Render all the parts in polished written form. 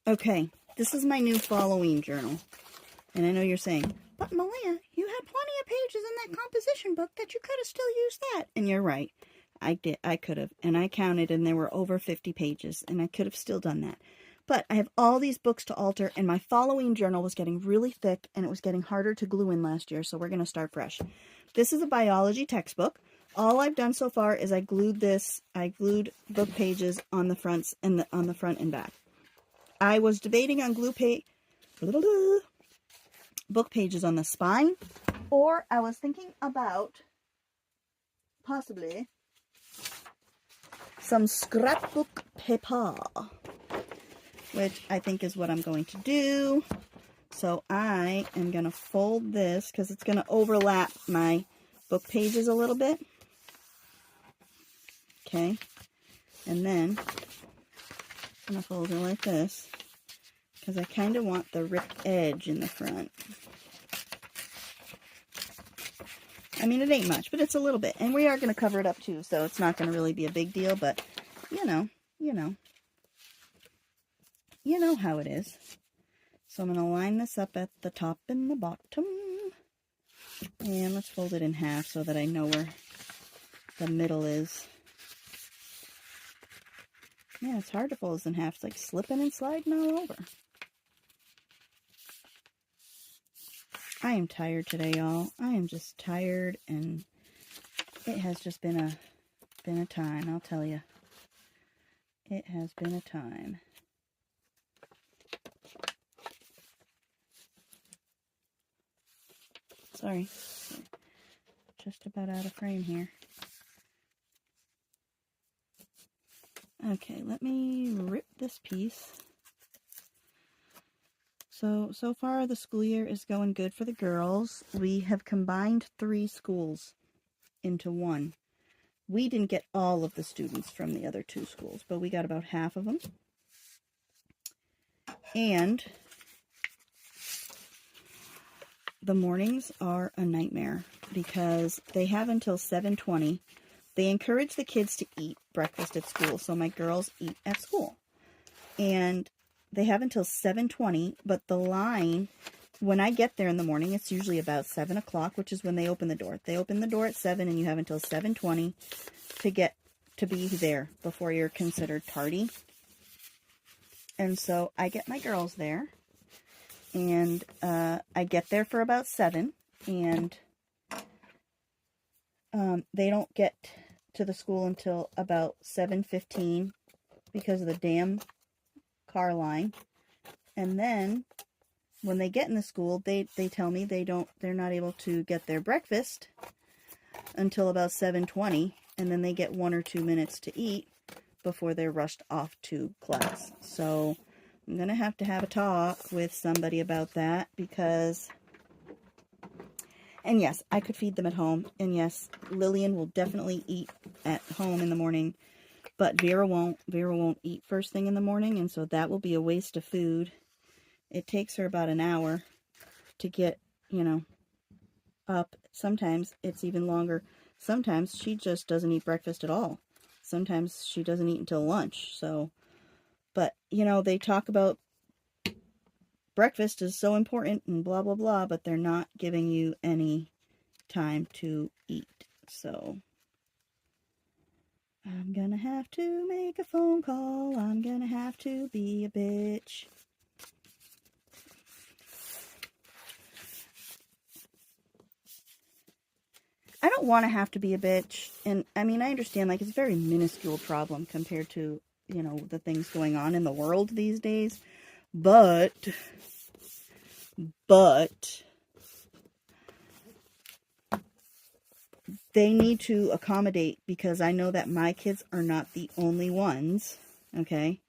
Okay, this is my new Falloween journal. And I know you're saying, but Malia, you had plenty of pages in that composition book that you could have still used that. And you're right. I did. I could have. And I counted and there were over 50 pages. And I could have still done that. But I have all these books to alter. And my Falloween journal was getting really thick. And it was getting harder to glue in last year. So we're going to start fresh. This is a biology textbook. All I've done so far is I glued book pages on the fronts and on the front and back. I was debating on book pages on the spine, or I was thinking about possibly some scrapbook paper, which I think is what I'm going to do. So I am going to fold this because it's going to overlap my book pages a little bit. Okay, and then I'm going to fold it like this because I kind of want the ripped edge in the front. I mean, it ain't much, but it's a little bit. And we are going to cover it up too, so it's not going to really be a big deal, but you know how it is. So I'm going to line this up at the top and the bottom. And let's fold it in half so that I know where the middle is. Man, it's hard to fold this in half. It's like slipping and sliding all over. I am tired today, y'all. I am just tired, and it has just been a time, I'll tell you. It has been a time. Sorry. Just about out of frame here. Okay, let me rip this piece. So far the school year is going good for the girls. We have combined 3 schools into one. We didn't get all of the students from the other 2 schools, but we got about half of them. And the mornings are a nightmare because they have until 7:20. They encourage the kids to eat breakfast at school, so my girls eat at school. And they have until 7:20, but the line, when I get there in the morning, it's usually about 7 o'clock, which is when they open the door. They open the door at 7, and you have until 7:20 to be there before you're considered tardy. And so I get my girls there, and I get there for about 7, and they don't get to the school until about 7:15 because of the damn car line. And then when they get in the school, they tell me they're not able to get their breakfast until about 7:20, and then they get 1 or 2 minutes to eat before they're rushed off to class. So I'm gonna have a talk with somebody about that, because, and yes, I could feed them at home, and yes, Lillian will definitely eat at home in the morning, but Vera won't eat first thing in the morning, and so that will be a waste of food. It takes her about an hour to get, up. Sometimes it's even longer. Sometimes she just doesn't eat breakfast at all. Sometimes she doesn't eat until lunch. So, but, they talk about breakfast is so important and blah, blah, blah, but they're not giving you any time to eat. So I'm gonna have to make a phone call. I'm gonna have to be a bitch. I don't want to have to be a bitch. And I mean, I understand, like, it's a very minuscule problem compared to, the things going on in the world these days. But they need to accommodate, because I know that my kids are not the only ones, okay,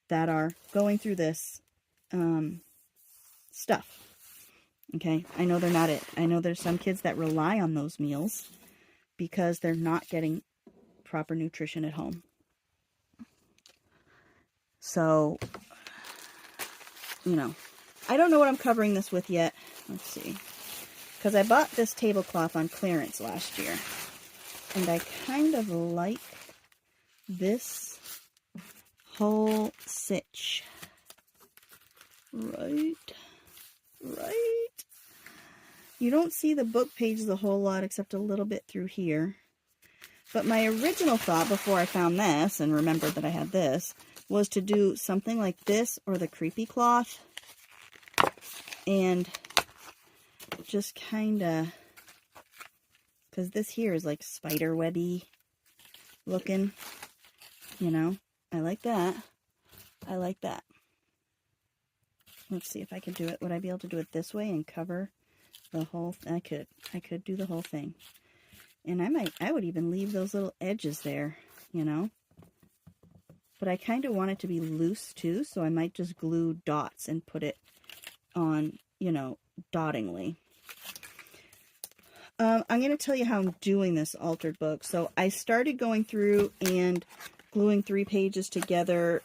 that are going through this stuff. Okay, I know they're not it. I know there's some kids that rely on those meals because they're not getting proper nutrition at home. So, I don't know what I'm covering this with yet. Let's see. Because I bought this tablecloth on clearance last year. And I kind of like this whole sitch. Right. You don't see the book pages a whole lot except a little bit through here. But my original thought before I found this, and remembered that I had this, was to do something like this or the creepy cloth. And just kind of, because this here is like spider webby looking, you know. I like that. I like that. Let's see if I can do it. Would I be able to do it this way and cover the whole I could do the whole thing. And I would even leave those little edges there, you know. But I kind of want it to be loose too, so I might just glue dots and put it on, you know, dottingly. I'm going to tell you how I'm doing this altered book. So I started going through and gluing 3 pages together,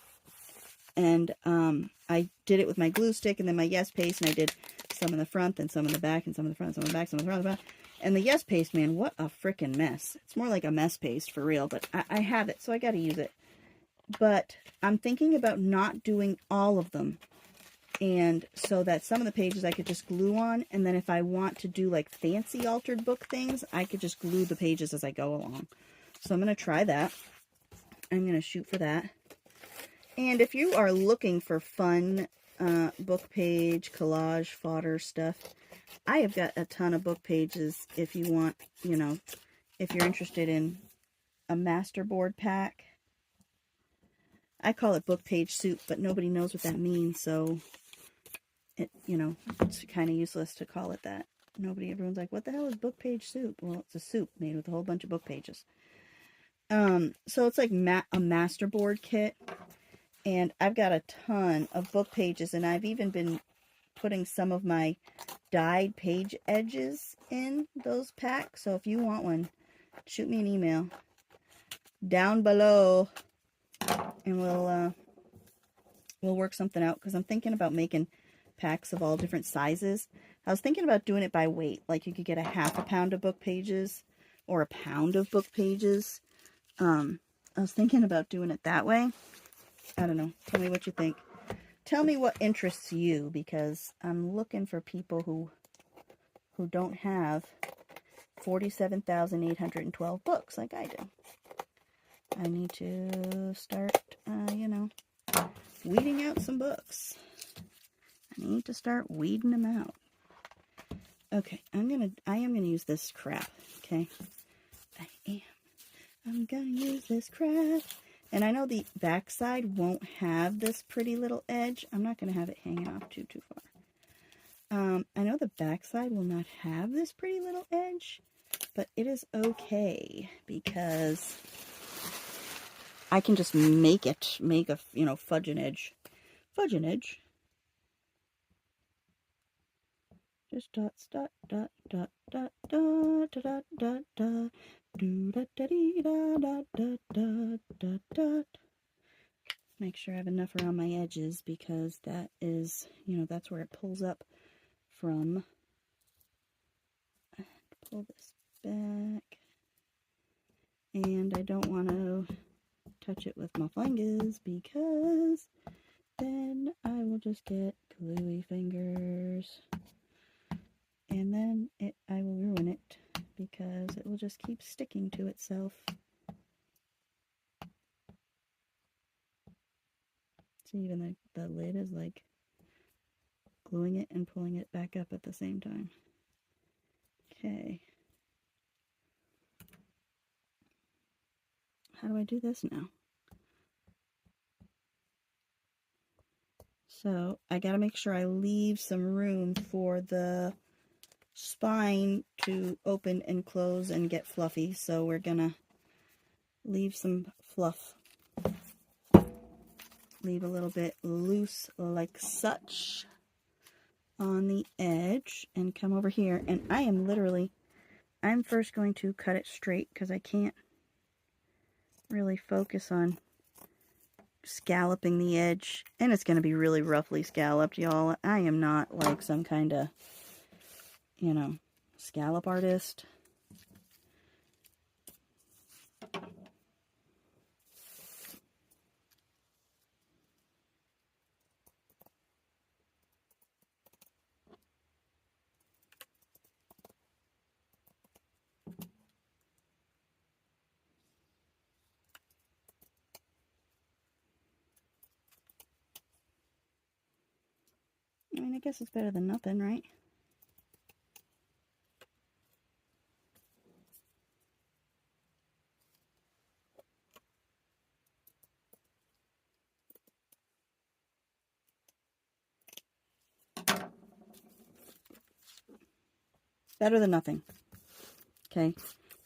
and I did it with my glue stick and then my Yes Paste, and I did some in the front and some in the back and some in the front, some in the back, some in the front, and the back. And the Yes Paste, man, what a freaking mess. It's more like a mess paste for real, but I have it, so I got to use it. But I'm thinking about not doing all of them. And so that some of the pages I could just glue on, and then if I want to do like fancy altered book things, I could just glue the pages as I go along. So I'm going to try that. I'm going to shoot for that. And if you are looking for fun book page, collage, fodder stuff, I have got a ton of book pages if you want, you know, if you're interested in a masterboard pack. I call it book page soup, but nobody knows what that means, so it, you know, it's kind of useless to call it that. Everyone's like, what the hell is book page soup? Well, it's a soup made with a whole bunch of book pages. So it's like a masterboard kit, and I've got a ton of book pages, and I've even been putting some of my dyed page edges in those packs. So if you want one, shoot me an email down below, and we'll work something out, because I'm thinking about making packs of all different sizes. I was thinking about doing it by weight, like you could get a half a pound of book pages or a pound of book pages. I was thinking about doing it that way. I don't know. Tell me what you think. Tell me what interests you, because I'm looking for people who don't have 47,812 books like I do. I need to start, you know, weeding out some books. I need to start weeding them out. Okay, I am gonna use this crap. Okay, I'm gonna use this crap. And I know the back side won't have this pretty little edge. I'm not gonna have it hanging off too far. I know the back side will not have this pretty little edge, but it is okay, because I can just make a, you know, fudge an edge. Just dots, dot, dot, dot, dot, dot, dot, dot, dot, do, dot, dot, dot, dot, dot, dot, dot. Make sure I have enough around my edges, because that is, you know, that's where it pulls up from. Pull this back. And I don't want to touch it with my fingers, because then I will just get gluey fingers. And then I will ruin it, because it will just keep sticking to itself. See, even the lid is like gluing it and pulling it back up at the same time. Okay. How do I do this now? So I got to make sure I leave some room for the spine to open and close and get fluffy. So we're going to leave some fluff. Leave a little bit loose like such on the edge, and come over here. And I'm first going to cut it straight, because I can't really focus on scalloping the edge, and it's going to be really roughly scalloped, y'all. I am not like some kind of, you know, scallop artist. I guess it's better than nothing, right? Better than nothing. Okay.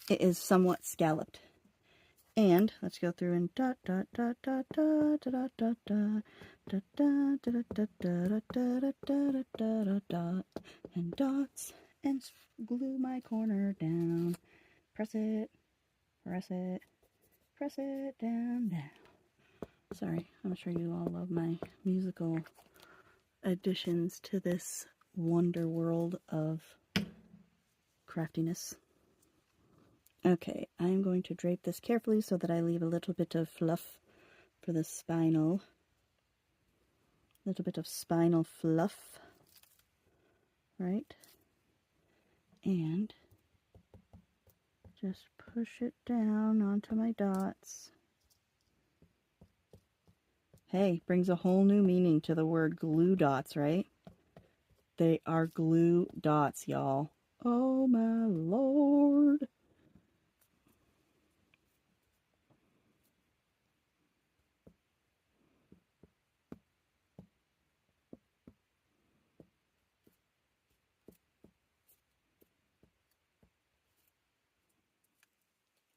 It is somewhat scalloped. And let's go through and dot dot dot dot dot dot dot dot dot dot dot dot dot dot dot dot dot and dots and glue my corner down. Press it, press it, press it down, down. Sorry, I'm sure you all love my musical additions to this wonder world of craftiness. Okay, I'm going to drape this carefully so that I leave a little bit of fluff for the spinal. A little bit of spinal fluff, right? And just push it down onto my dots. Hey, brings a whole new meaning to the word glue dots, right? They are glue dots, y'all. Oh my Lord.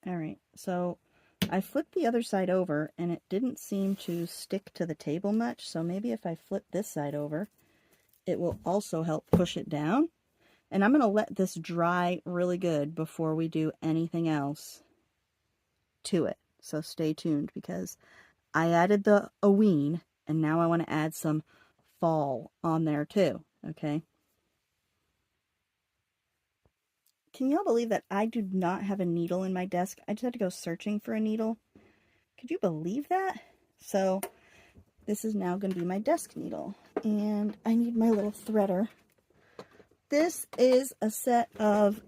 All right, so I flipped the other side over and it didn't seem to stick to the table much, so maybe if I flip this side over, it will also help push it down. And I'm going to let this dry really good before we do anything else to it. So stay tuned because I added the Halloween and now I want to add some fall on there too, okay? Can y'all believe that I do not have a needle in my desk? I just had to go searching for a needle. Could you believe that? So this is now going to be my desk needle. And I need my little threader. This is a set of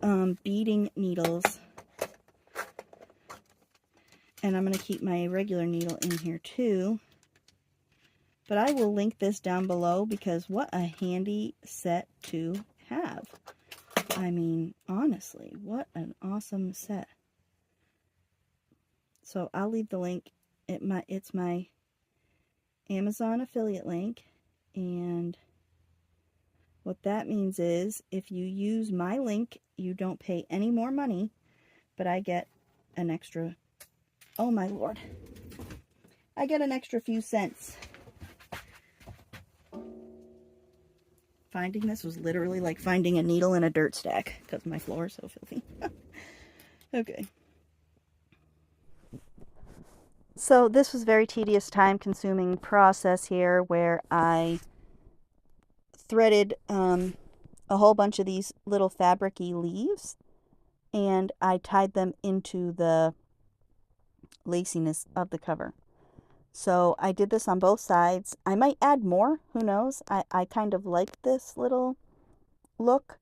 beading needles. And I'm going to keep my regular needle in here too. But I will link this down below because what a handy set to have. I mean, honestly, what an awesome set. So I'll leave the link. It's my Amazon affiliate link. And what that means is if you use my link, you don't pay any more money, but I get an extra, oh my Lord, I get an extra few cents. Finding this was literally like finding a needle in a dirt stack because my floor is so filthy. Okay. So this was a very tedious, time-consuming process here where I threaded a whole bunch of these little fabric-y leaves and I tied them into the laciness of the cover. So I did this on both sides. I might add more, who knows? I kind of like this little look.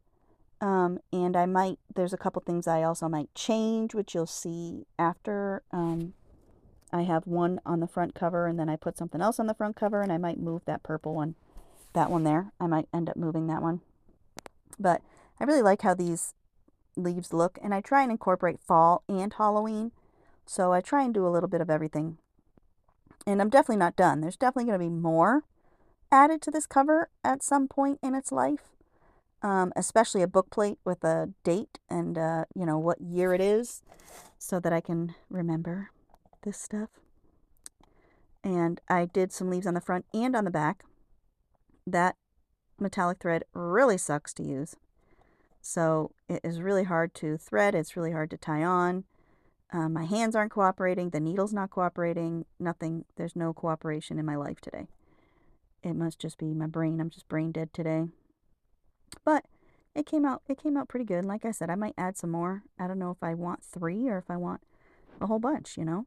And there's a couple things I also might change, which you'll see after. I have one on the front cover and then I put something else on the front cover and I might move that purple one, that one there. I might end up moving that one. But I really like how these leaves look and I try and incorporate fall and Halloween. So I try and do a little bit of everything. And I'm definitely not done. There's definitely going to be more added to this cover at some point in its life. Especially a book plate with a date and, you know, what year it is so that I can remember this stuff. And I did some leaves on the front and on the back. That metallic thread really sucks to use. So it is really hard to thread. It's really hard to tie on. My hands aren't cooperating. The needle's not cooperating. Nothing. There's no cooperation in my life today. It must just be my brain. I'm just brain dead today. But it came out pretty good. Like I said, I might add some more. I don't know if I want 3 or if I want a whole bunch, you know.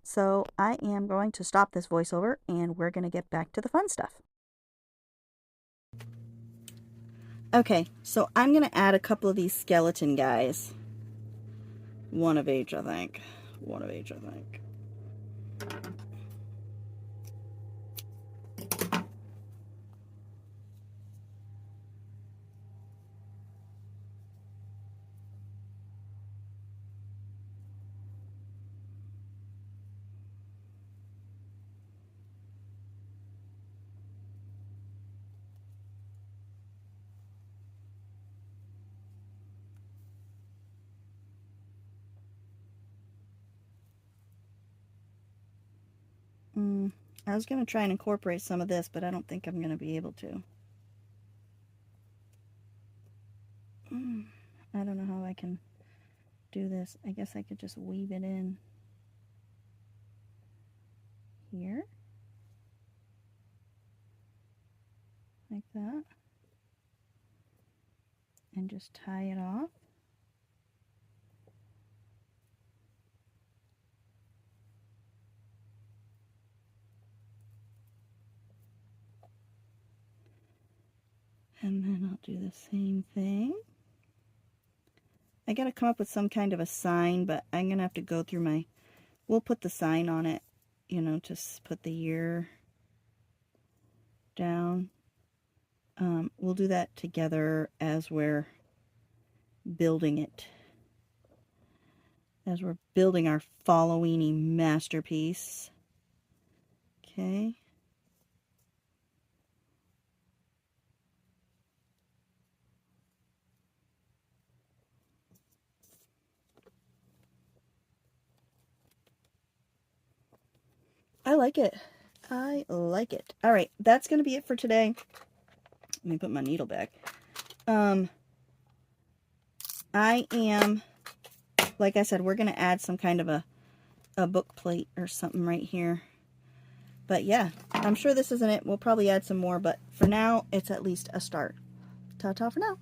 So I am going to stop this voiceover and we're going to get back to the fun stuff. Okay, so I'm going to add a couple of these skeleton guys. One of each, I think. One of each, I think. I was going to try and incorporate some of this, but I don't think I'm going to be able to. I don't know how I can do this. I guess I could just weave it in here. Like that. And just tie it off. And then I'll do the same thing. I gotta come up with some kind of a sign, but I'm gonna have to go through my, we'll put the sign on it, you know, just put the year down. We'll do that together as we're building it. As we're building our Falloween-y masterpiece. Okay. I like it. I like it. All right, that's going to be it for today. Let me put my needle back. I am, like I said, we're going to add some kind of a book plate or something right here. But yeah, I'm sure this isn't it. We'll probably add some more, but for now, it's at least a start. Ta-ta for now.